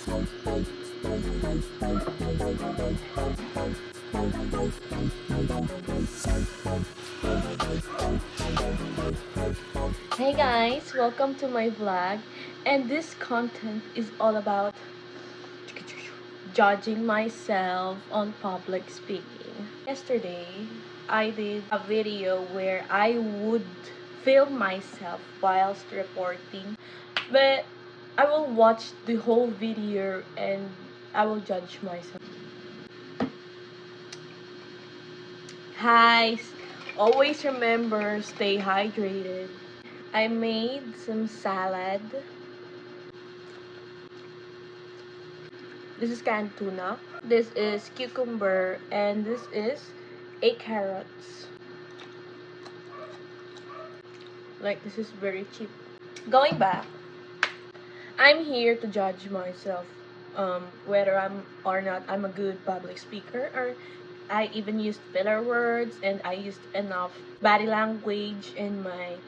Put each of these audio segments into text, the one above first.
Hey guys, welcome to my vlog, and this content is all about judging myself on public speaking. Yesterday, I did a video where I would film myself whilst reporting, but I will watch the whole video and I will judge myself. Guys, always remember, stay hydrated. I made some salad. This is canned tuna. This is cucumber, and this is 8 carrots. Like, this is very cheap. Going back, I'm here to judge myself, whether I'm a good public speaker, or I even used filler words and I used enough body language in my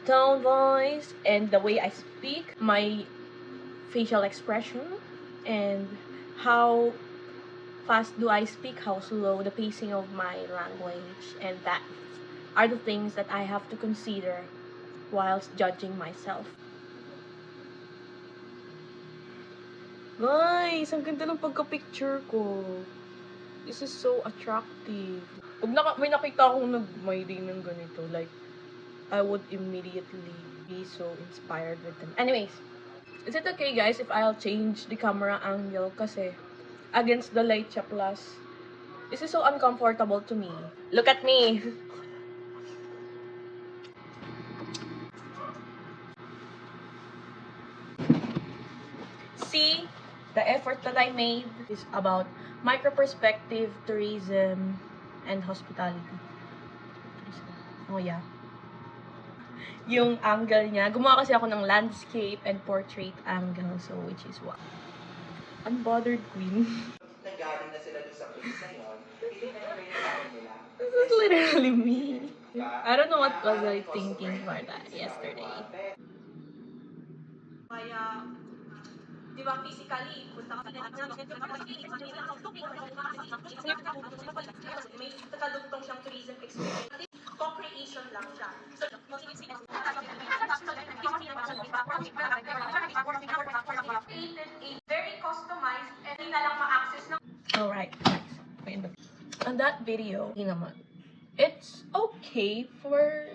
tone, voice, and the way I speak, my facial expression, and how fast do I speak, how slow, the pacing of my language, and that are the things that I have to consider whilst judging myself. Guys, ang ganda ng pagka-picture ko. This is so attractive. Pag may nakita akong nag-my day ng ganito, like, I would immediately be so inspired with them. Anyways, is it okay guys if I'll change the camera angle kasi against the light siya, plus this is so uncomfortable to me. Look at me! See, the effort that I made is about micro-perspective, tourism, and hospitality. Oh yeah. Yung angle niya, gumawa kasi ako ng landscape and portrait angle, so which is what? Unbothered queen. Nagaling na sila doon sa place na yun, hindi na nila yung nila. This is literally me. I don't know what was I thinking for that yesterday. Kaya, di ba, physically, punta ka may tagalugtong siyang tourism experience. Co-creation lang siya. So, created a very customized and hindi na lang ma-access ng... Alright, guys. On that video, it's okay for...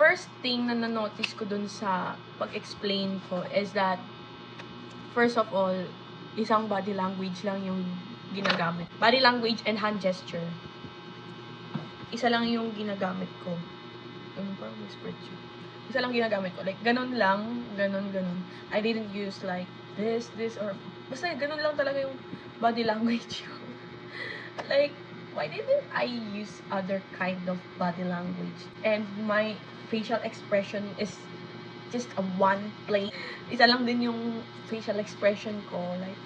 First thing na na-notice ko dun sa pag-explain ko is that first of all, isang body language lang yung ginagamit. Body language and hand gesture. Isa lang yung ginagamit ko. Parang whispered siya. Isa lang ginagamit ko. Like, ganun lang. Ganun. I didn't use like this, or... Basta ganun lang talaga yung body language ko. Like, why didn't I use other kind of body language? And my facial expression is just a one plane. Isa lang din yung facial expression ko. Like,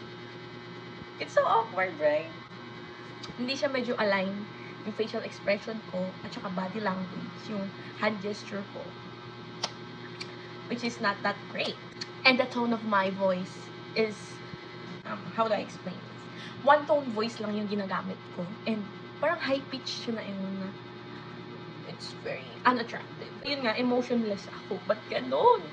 it's so awkward, right? Hindi siya medyo align yung facial expression ko at saka body language, yung hand gesture ko, which is not that great. And the tone of my voice is, how do I explain this? One tone voice lang yung ginagamit ko. And parang high pitch siya na yun na it's very unattractive. Yun nga, emotionless ako. But ganun.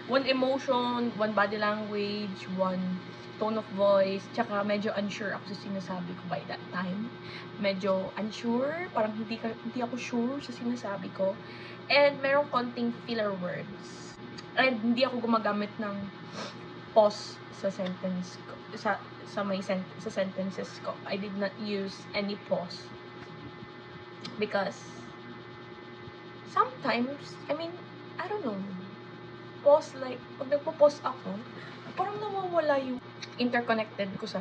One emotion, one body language, one tone of voice, tsaka medyo unsure ako sa sinasabi ko by that time. Medyo unsure, parang hindi ako sure sa sinasabi ko. And meron konting filler words. And hindi ako gumagamit ng pause sa sentence ko, sa sentences ko. I did not use any pause. Because sometimes, I mean, I don't know, pause, like, pag nagpo-pause ako, parang nawawala yung interconnected ko sa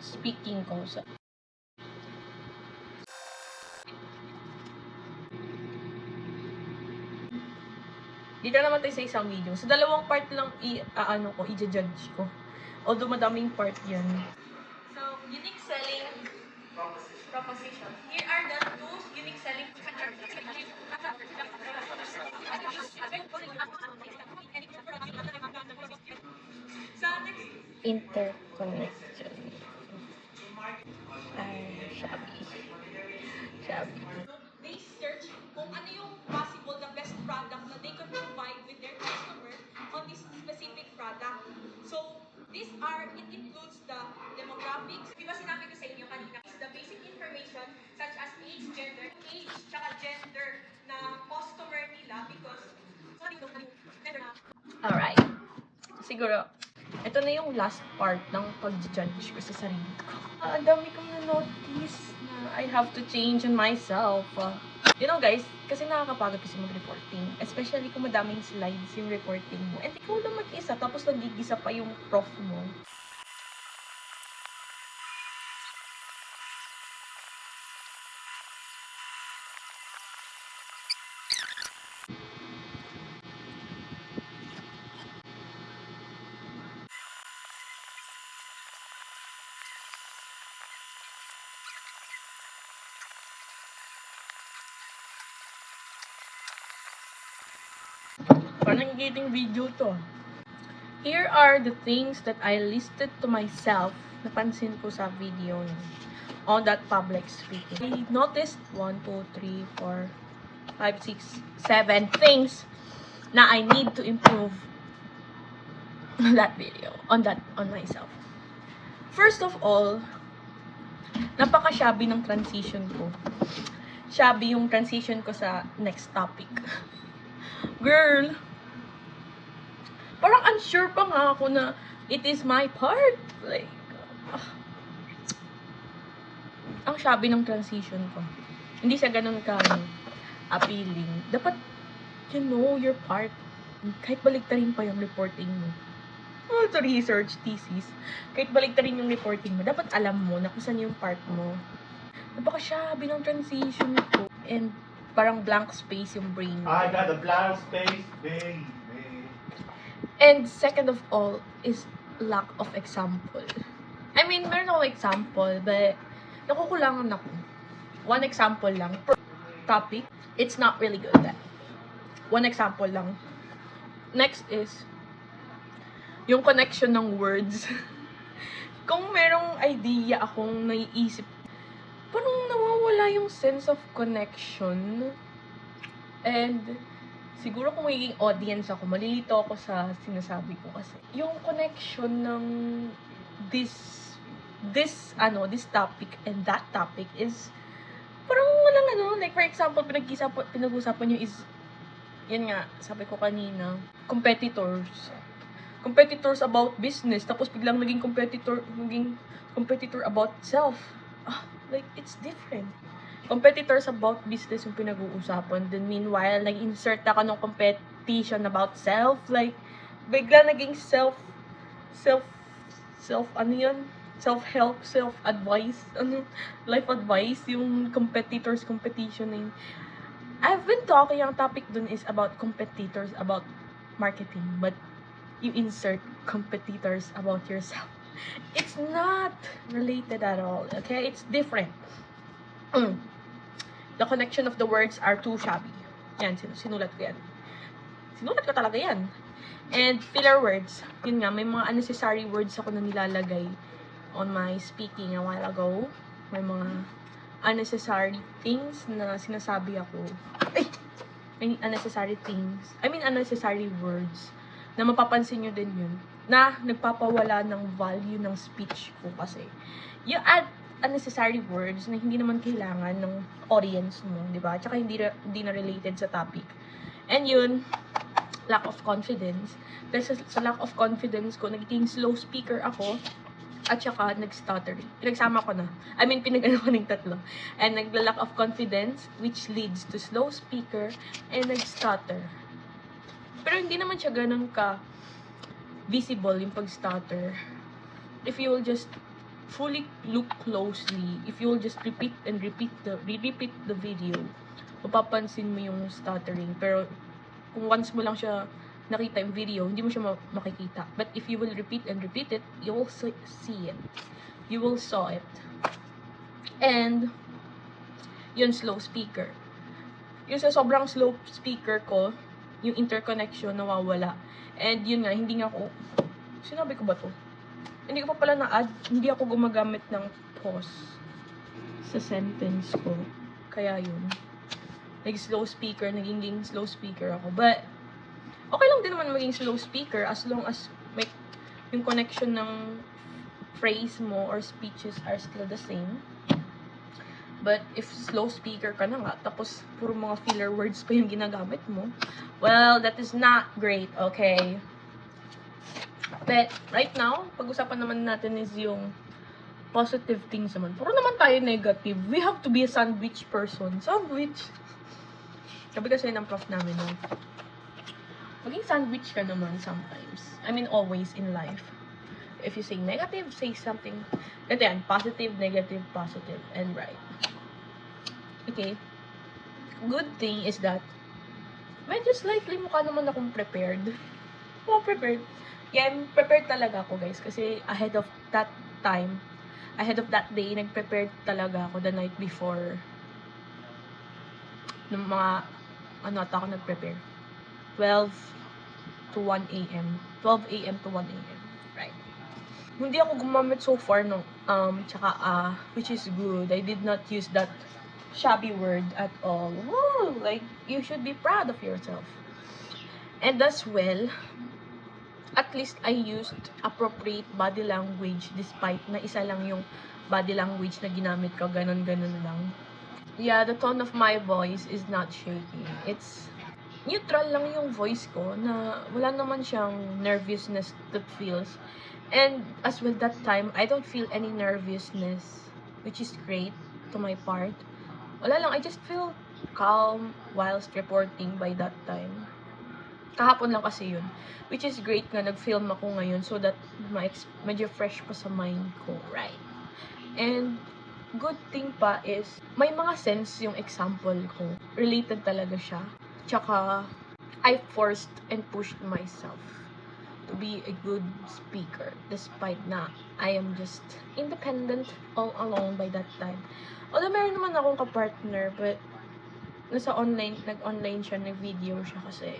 speaking ko. Dito naman tayo sa isang video. Sa dalawang part lang i-judge ko. Although madaming part yan. So, unique selling proposition. Here are the two unique selling So, next interconnection. Ay, Shopee. They search kung ano yung possible the best product na they can provide with their customer on this specific product. So, it includes the demographics. Di ba sinabi ko sa inyo kanina, is the basic information such as age, tsaka gender na customer nila because Alright. Siguro, ito na yung last part ng pag-judge ko sa sarili ko. Ang dami kong na-notice na I have to change on myself. You know guys, kasi nakakapagod kasi mag-reporting. Especially kung madaming slides yung reporting mo. And ikaw lang mag-isa, tapos nagigisa pa yung prof mo. Parang nagiging video to. Here are the things that I listed to myself. Napansin ko sa video niya. On that public speaking. I noticed 1, 2, 3, 4, 5, 6, 7 things na I need to improve on that video. On myself. First of all, napaka-shabby ng transition ko. Shabby yung transition ko sa next topic. Girl, parang unsure pa nga ako na it is my part. Like, ang shabby ng transition ko. Hindi siya ganun appealing. Dapat, you know your part. Kahit baliktarin pa yung reporting mo. Sa research thesis. Kahit baliktarin yung reporting mo, dapat alam mo na kung saan yung part mo. Napaka-shabby ng transition ko. And parang blank space yung brain ko. I got a blank space, baby. And second of all is lack of example. I mean, meron akong example, but nakukulangan ako. One example lang per topic. It's not really good. One example lang. Next is yung connection ng words. Kung merong idea akong naiisip, parang nawawala yung sense of connection. And siguro kung magiging audience ako, malilito ako sa sinasabi ko kasi. Yung connection ng this topic and that topic is parang walang like for example, pinag-usapan nyo is, yan nga, sabi ko kanina, competitors about business, tapos biglang naging competitor about self. Like, it's different. Competitors about business yung pinag-uusapan. Then meanwhile, nag-insert ako ng competition about self. Like, bigla naging self-help, self-advice, life advice, yung competitors competition na yun. I've been talking, yung topic dun is about competitors about marketing, but you insert competitors about yourself. It's not related at all, okay? It's different. The connection of the words are too shabby. Yan, sinulat ko yan. Sinulat ko talaga yan. And filler words. Yun nga, may mga unnecessary words ako na nilalagay on my speaking a while ago. May mga unnecessary things na sinasabi ako. May unnecessary things. I mean, unnecessary words. Na mapapansin nyo din yun. Na nagpapawala ng value ng speech ko kasi. You add unnecessary words na hindi naman kailangan ng audience mo, di ba? Tsaka hindi na related sa topic. And yun, lack of confidence. Dahil sa lack of confidence ko, naging slow speaker ako, at saka nag-stuttering. Pinagsama ko na. I mean, pinag-ano ko ng tatlo. And nagla-lack of confidence, which leads to slow speaker, and nag-stutter. Pero hindi naman siya ganun ka visible yung pag-stutter. If you will just fully look closely, if you will just repeat the video, mapapansin mo yung stuttering. Pero kung once mo lang siya nakita yung video, hindi mo siya makikita. But if you will repeat it, you will see it. You will saw it. And yun, slow speaker. Yung sa sobrang slow speaker ko, yung interconnection nawawala. And yun nga, hindi nga ako, sinabi ko ba to? Hindi ko pa pala na-add. Hindi ako gumagamit ng pause sa sentence ko. Kaya yun. Nag-slow speaker. Naging slow speaker ako. But, okay lang din naman maging slow speaker as long as may yung connection ng phrase mo or speeches are still the same. But if slow speaker ka na nga, tapos puro mga filler words pa yung ginagamit mo, well, that is not great, okay? But right now, pag-usapan naman natin is yung positive things naman. Puro naman tayo negative. We have to be a sandwich person. Sandwich! Sabi kasi ng prof namin, no? Maging sandwich ka naman sometimes. I mean, always in life. If you say negative, say something. Ito yan, positive, negative, positive, and right. Okay. Good thing is that medyo slightly mukha naman akong prepared. Prepared. Yeah, I'm prepared talaga ako, guys. Kasi ahead of that time, ahead of that day, nag-prepared talaga ako the night before. Nung mga, at ako nag-prepare. 12 to 1 a.m. 12 a.m. to 1 a.m. Right. Hindi ako gumamit so far ng tsaka which is good. I did not use that shabby word at all. Woo! Like, you should be proud of yourself. And as well, at least I used appropriate body language despite na isa lang yung body language na ginamit ko, ganun lang. Yeah, the tone of my voice is not shaky. It's neutral lang yung voice ko na wala naman siyang nervousness that feels. And as well that time, I don't feel any nervousness, which is great to my part. Wala lang, I just feel calm whilst reporting by that time. Kahapon lang kasi yun. Which is great nga, nag-film ako ngayon so that medyo fresh pa sa mind ko, right? And good thing pa is, may mga sense yung example ko. Related talaga siya. Tsaka, I forced and pushed myself to be a good speaker. Despite na I am just independent, all alone by that time. Although meron naman akong kapartner, but nag-online siya, nag-video siya kasi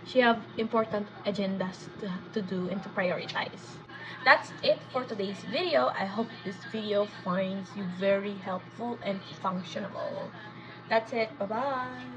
she have important agendas to do and to prioritize. That's it for today's video. I hope this video finds you very helpful and functional. That's it. Bye-bye.